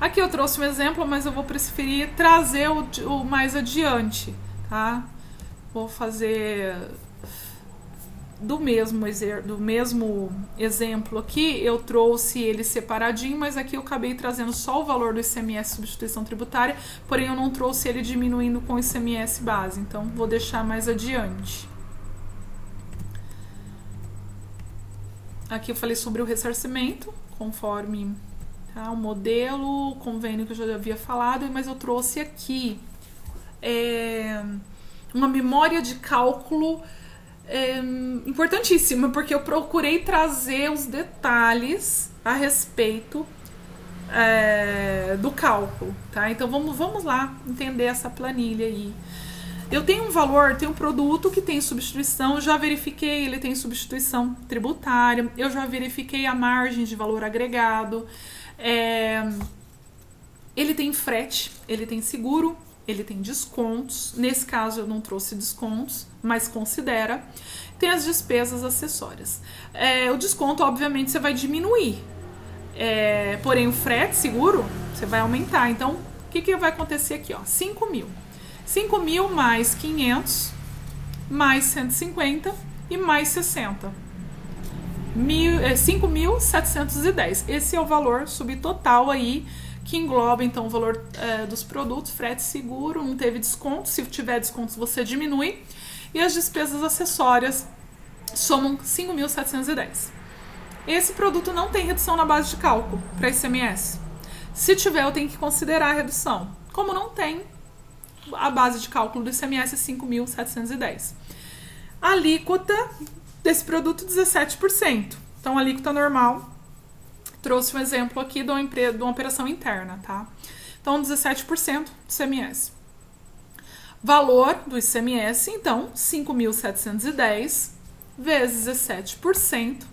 Aqui eu trouxe um exemplo, mas eu vou preferir trazer o mais adiante, tá? Vou fazer do mesmo exemplo aqui, eu trouxe ele separadinho, mas aqui eu acabei trazendo só o valor do ICMS substituição tributária, porém eu não trouxe ele diminuindo com o ICMS base, então vou deixar mais adiante. Aqui eu falei sobre o ressarcimento, conforme tá? O modelo, o convênio que eu já havia falado, mas eu trouxe aqui uma memória de cálculo importantíssima, porque eu procurei trazer os detalhes a respeito do cálculo, tá? Então vamos lá entender essa planilha aí. Eu tenho um valor, tenho um produto que tem substituição, já verifiquei, ele tem substituição tributária, eu já verifiquei a margem de valor agregado, ele tem frete, ele tem seguro, ele tem descontos, nesse caso eu não trouxe descontos, mas considera, tem as despesas acessórias. O desconto, obviamente, você vai diminuir, porém o frete, seguro, você vai aumentar. Então, o que vai acontecer aqui? 5 mil. 5 mil mais 500, mais 150 e mais 60. 5.710. Esse é o valor subtotal aí, que engloba então o valor dos produtos, frete, seguro, não teve desconto. Se tiver descontos, você diminui. E as despesas acessórias somam 5.710. Esse produto não tem redução na base de cálculo para ICMS. Se tiver, eu tenho que considerar a redução. Como não tem, a base de cálculo do ICMS é 5.710. A alíquota desse produto, 17%. Então, a alíquota normal, trouxe um exemplo aqui de uma operação interna, tá? Então, 17% do ICMS. Valor do ICMS, então, 5.710 vezes 17%,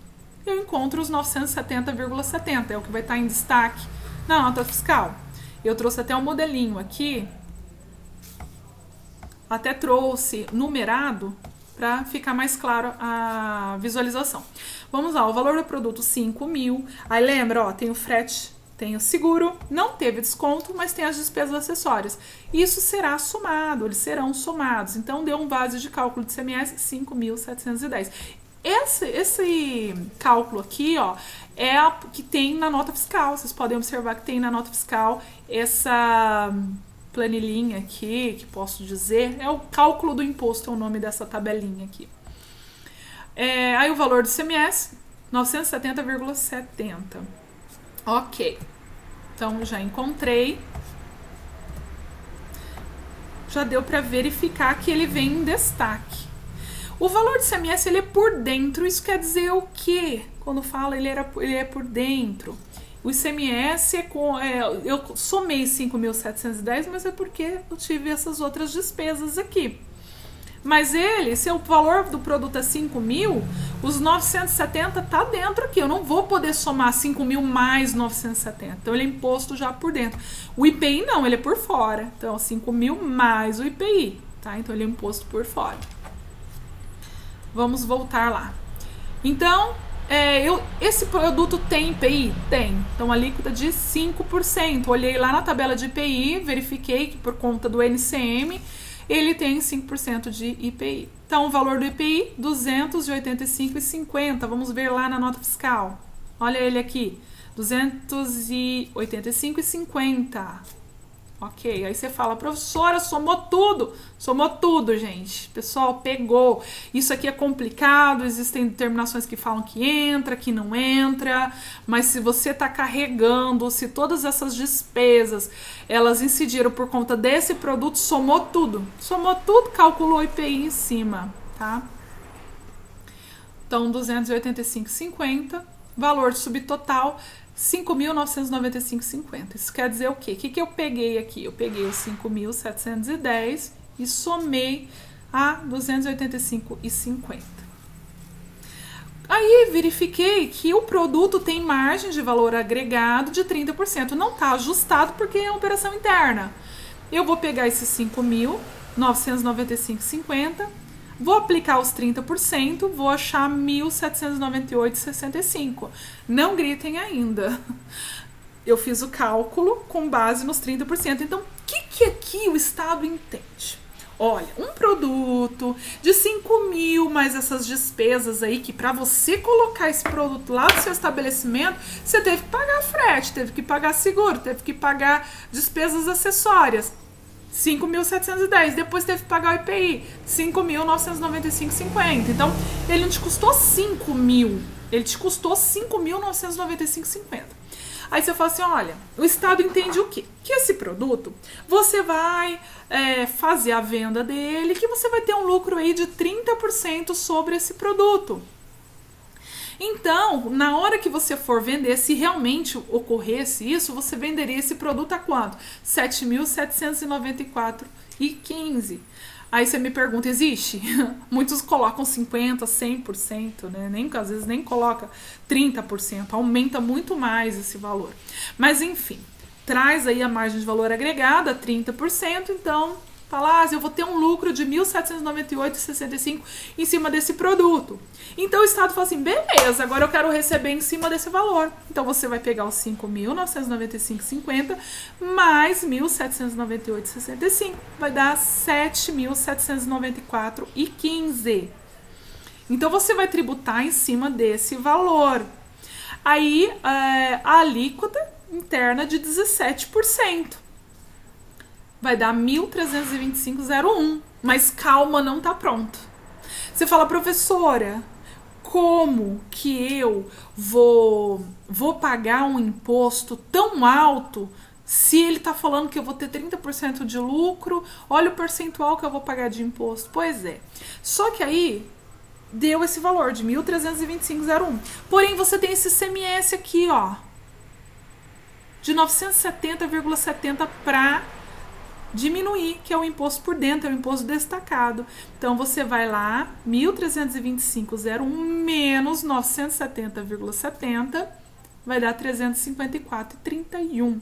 eu encontro os 970,70, é o que vai estar em destaque na nota fiscal. Eu trouxe até um modelinho aqui, até trouxe numerado para ficar mais claro a visualização. Vamos lá, o valor do produto 5 mil, aí lembra, tem o frete, tem o seguro, não teve desconto, mas tem as despesas acessórias. Isso será somado, eles serão somados. Então, deu um base de cálculo de ICMS 5.710. Esse cálculo aqui, é a que tem na nota fiscal. Vocês podem observar que tem na nota fiscal essa planilhinha aqui, que posso dizer, é o cálculo do imposto, é o nome dessa tabelinha aqui. Aí o valor do ICMS, 970,70. Ok. Então, já encontrei. Já deu para verificar que ele vem em destaque. O valor do ICMS, ele é por dentro. Isso quer dizer o quê? Quando fala ele é por dentro. O ICMS eu somei 5.710, mas é porque eu tive essas outras despesas aqui. Mas se o valor do produto é 5 mil, os 970 tá dentro aqui. Eu não vou poder somar 5 mil mais 970. Então, ele é imposto já por dentro. O IPI não, ele é por fora. Então, 5 mil mais o IPI, tá? Então, ele é imposto por fora. Vamos voltar lá. Então, esse produto tem IPI? Tem. Então, a alíquota de 5%. Olhei lá na tabela de IPI, verifiquei que por conta do NCM, ele tem 5% de IPI. Então, o valor do IPI, 285,50. Vamos ver lá na nota fiscal. Olha ele aqui, 285,50. Ok, aí você fala, professora, somou tudo, gente. Pessoal, pegou. Isso aqui é complicado, existem determinações que falam que entra, que não entra, mas se você está carregando, se todas essas despesas, elas incidiram por conta desse produto, somou tudo, calculou o IPI em cima, tá? Então, 285,50, valor subtotal, 5.995,50. Isso quer dizer o quê? O que eu peguei aqui? Eu peguei os 5.710 e somei a 285,50. Aí verifiquei que o produto tem margem de valor agregado de 30%. Não está ajustado porque é uma operação interna. Eu vou pegar esses 5.995,50, vou aplicar os 30%, vou achar 1.798,65. Não gritem ainda. Eu fiz o cálculo com base nos 30%. Então, o que aqui o Estado entende? Olha, um produto de 5 mil, mais essas despesas aí, que para você colocar esse produto lá no seu estabelecimento, você teve que pagar frete, teve que pagar seguro, teve que pagar despesas acessórias. 5.710, depois teve que pagar o IPI, 5.995,50. Então, ele não te custou 5 mil, ele te custou 5.995,50. Aí você fala assim, olha, o Estado entende o quê? Que esse produto, você vai fazer a venda dele, que você vai ter um lucro aí de 30% sobre esse produto. Então, na hora que você for vender, se realmente ocorresse isso, você venderia esse produto a quanto? R$ 7.794,15. Aí você me pergunta, existe? Muitos colocam 50%, 100%, né? Às vezes nem coloca 30%, aumenta muito mais esse valor. Mas enfim, traz aí a margem de valor agregada, 30%, então fala, eu vou ter um lucro de R$ 1.798,65 em cima desse produto. Então o Estado fala assim, beleza, agora eu quero receber em cima desse valor. Então você vai pegar os R$ 5.995,50 mais R$ 1.798,65, vai dar R$ 7.794,15. Então você vai tributar em cima desse valor. Aí a alíquota interna de 17%. Vai dar 1.325,01. Mas calma, não tá pronto. Você fala, professora, como que eu vou pagar um imposto tão alto se ele tá falando que eu vou ter 30% de lucro? Olha o percentual que eu vou pagar de imposto. Pois é. Só que aí deu esse valor de 1.325,01. Porém, você tem esse ICMS aqui, ó, de 970,70 para diminuir, que é o imposto por dentro, é o imposto destacado. Então você vai lá, 1.325,01 menos 970,70 vai dar 354,31.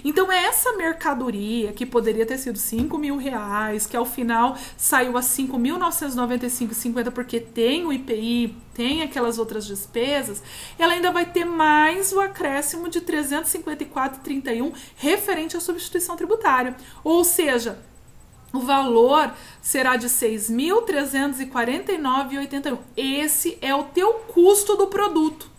Então essa mercadoria que poderia ter sido R$5.000, que ao final saiu a 5.995,50 porque tem o IPI, tem aquelas outras despesas, ela ainda vai ter mais o acréscimo de 354,31 referente à substituição tributária. Ou seja, o valor será de R$ 6.349,81. Esse é o teu custo do produto.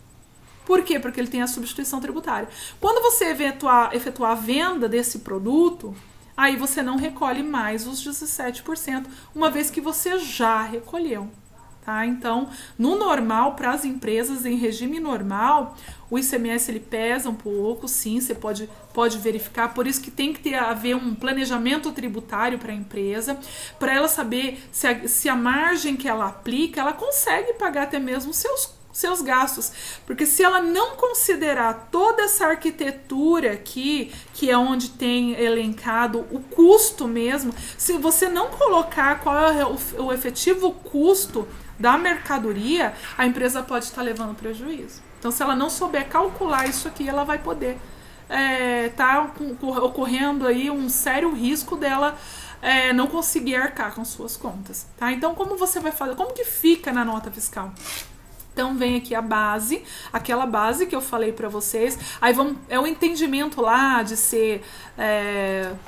Por quê? Porque ele tem a substituição tributária. Quando você efetuar a venda desse produto, aí você não recolhe mais os 17%, uma vez que você já recolheu. Tá? Então, no normal, para as empresas, em regime normal, o ICMS ele pesa um pouco, sim, você pode verificar, por isso que tem que haver um planejamento tributário para a empresa, para ela saber se a margem que ela aplica, ela consegue pagar até mesmo seus gastos, porque se ela não considerar toda essa arquitetura aqui, que é onde tem elencado o custo mesmo, se você não colocar qual é o efetivo custo da mercadoria, a empresa pode estar levando prejuízo. Então, se ela não souber calcular isso aqui, ela vai poder tá ocorrendo aí um sério risco dela não conseguir arcar com suas contas. Tá? Então, como você vai fazer? Como que fica na nota fiscal? Então vem aqui a base, aquela base que eu falei para vocês. Aí é o entendimento lá de ser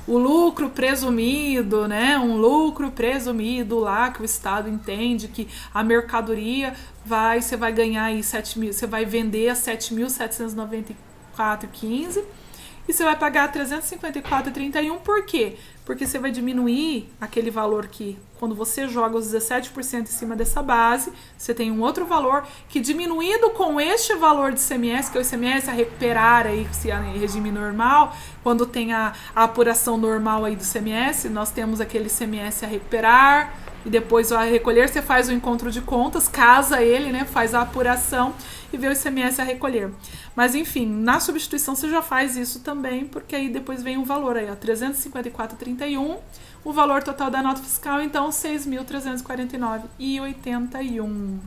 o lucro presumido, né? Um lucro presumido lá que o Estado entende que a mercadoria você vai ganhar aí você vai vender a 7.794,15 e você vai pagar 354,31. Por quê? Porque você vai diminuir aquele valor que, quando você joga os 17% em cima dessa base, você tem um outro valor que, diminuído com este valor de ICMS, que é o ICMS a recuperar aí, se é em regime normal, quando tem a apuração normal aí do ICMS, nós temos aquele ICMS a recuperar, e depois a recolher, você faz o encontro de contas, casa ele, né, faz a apuração e vê o ICMS a recolher. Mas enfim, na substituição você já faz isso também, porque aí depois vem o valor aí, ó, 354,31, o valor total da nota fiscal, então 6.349,81.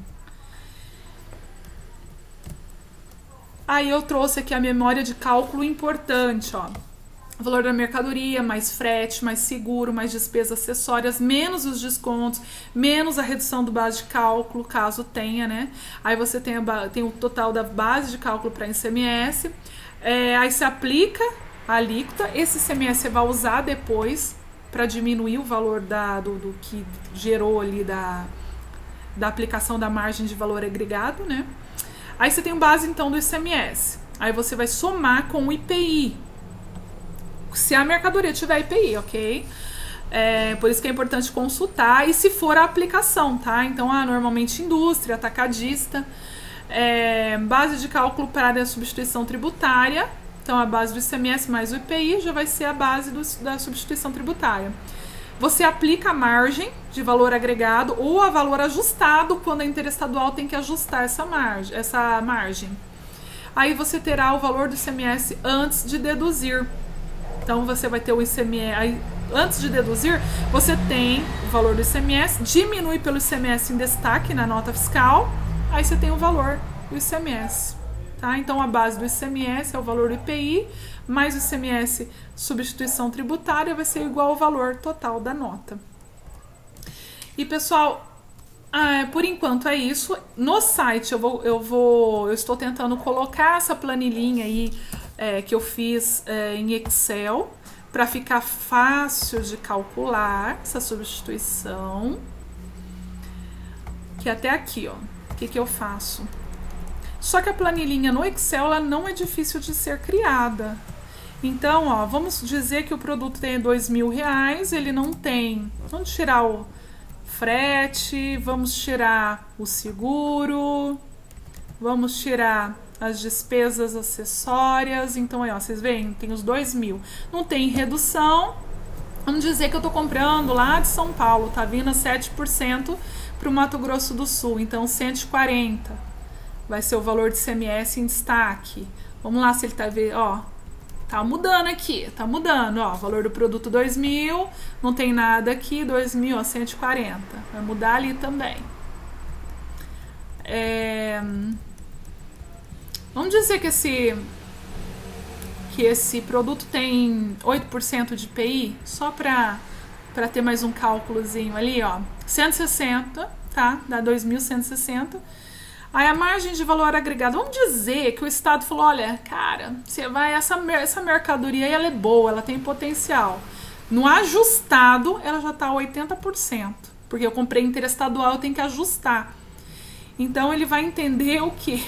Aí eu trouxe aqui a memória de cálculo importante, ó. O valor da mercadoria, mais frete, mais seguro, mais despesas acessórias, menos os descontos, menos a redução do base de cálculo, caso tenha, né? Aí você tem o total da base de cálculo para ICMS, aí você aplica a alíquota, esse ICMS você vai usar depois para diminuir o valor do que gerou ali da aplicação da margem de valor agregado, né? Aí você tem base então do ICMS, aí você vai somar com o IPI, se a mercadoria tiver IPI, ok? Por isso que é importante consultar, e se for a aplicação, tá? Então, normalmente indústria, atacadista, base de cálculo para a substituição tributária, Então, a base do ICMS mais o IPI já vai ser a base da substituição tributária. Você aplica a margem de valor agregado ou a valor ajustado quando a interestadual tem que ajustar essa margem. Aí você terá o valor do ICMS antes de deduzir. Então, você vai ter o ICMS... Aí, antes de deduzir, você tem o valor do ICMS, diminui pelo ICMS em destaque na nota fiscal, aí você tem o valor do ICMS. Tá? Então, a base do ICMS é o valor do IPI, mais o ICMS substituição tributária vai ser igual ao valor total da nota. E, pessoal, por enquanto é isso. No site eu estou tentando colocar essa planilhinha aí que eu fiz em Excel, para ficar fácil de calcular essa substituição. Que até aqui, ó, o que eu faço? Só que a planilhinha no Excel, ela não é difícil de ser criada. Então, ó, vamos dizer que o produto tem R$2.000, ele não tem... Vamos tirar o frete, vamos tirar o seguro, vamos tirar as despesas acessórias. Então, aí, ó, vocês veem, tem os 2.000. Não tem redução. Vamos dizer que eu tô comprando lá de São Paulo, tá vindo a 7% pro Mato Grosso do Sul. Então, 140 vai ser o valor de ICMS em destaque. Vamos lá se ele tá vendo, ó. Tá mudando aqui, tá mudando, ó. Valor do produto 2.000, não tem nada aqui, 2.000, ó, 140. Vai mudar ali também. Vamos dizer que esse produto tem 8% de IPI, só para ter mais um cálculozinho ali, ó. 160, tá? Dá 2.160. Aí a margem de valor agregado, vamos dizer que o Estado falou, olha, cara, você vai, essa mercadoria aí, ela é boa, ela tem potencial. No ajustado, ela já tá 80%, porque eu comprei interestadual, eu tenho que ajustar. Então, ele vai entender o quê?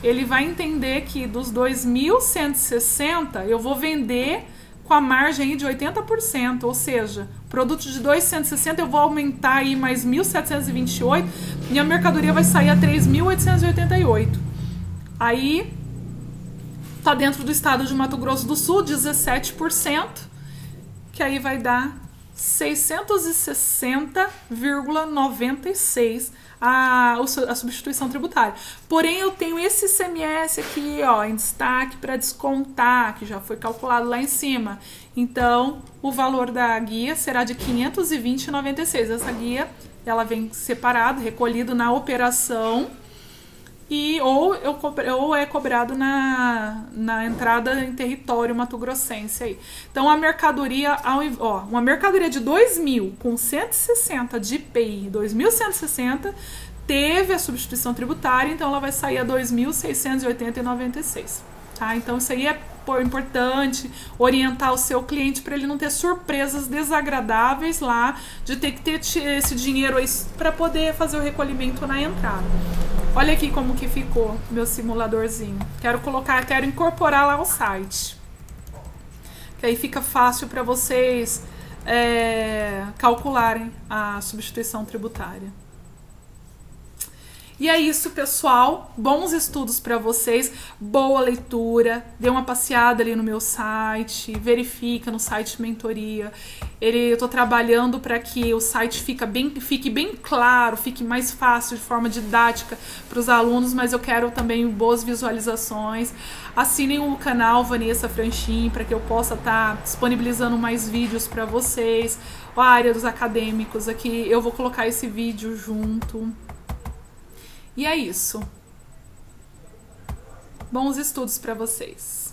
Ele vai entender que dos 2.160, eu vou vender com a margem aí de 80%, ou seja, produto de 2.160 eu vou aumentar aí mais 1.728 e a mercadoria vai sair a 3.888. Aí tá dentro do estado de Mato Grosso do Sul, 17%, que aí vai dar 660,96 a substituição tributária. Porém, eu tenho esse ICMS aqui, ó, em destaque para descontar, que já foi calculado lá em cima. Então, o valor da guia será de 520,96. Essa guia, ela vem separado, recolhido na operação, ou é cobrado na entrada em território mato-grossense aí. Então, a mercadoria, uma mercadoria de 2.000 com 160 de IPI, 2.160, teve a substituição tributária, então ela vai sair a 2.680,96. Tá? Então, isso aí é importante orientar o seu cliente para ele não ter surpresas desagradáveis lá, de ter que ter esse dinheiro para poder fazer o recolhimento na entrada. Olha aqui como que ficou meu simuladorzinho. Quero incorporar lá ao site. Que aí fica fácil para vocês calcularem a substituição tributária. E é isso, pessoal. Bons estudos para vocês. Boa leitura. Dê uma passeada ali no meu site. Verifica no site Mentoria. Eu estou trabalhando para que o site fique bem claro, fique mais fácil, de forma didática para os alunos, mas eu quero também boas visualizações. Assinem o canal Vanessa Franchin para que eu possa estar disponibilizando mais vídeos para vocês. A área dos acadêmicos aqui, eu vou colocar esse vídeo junto. E é isso. Bons estudos para vocês.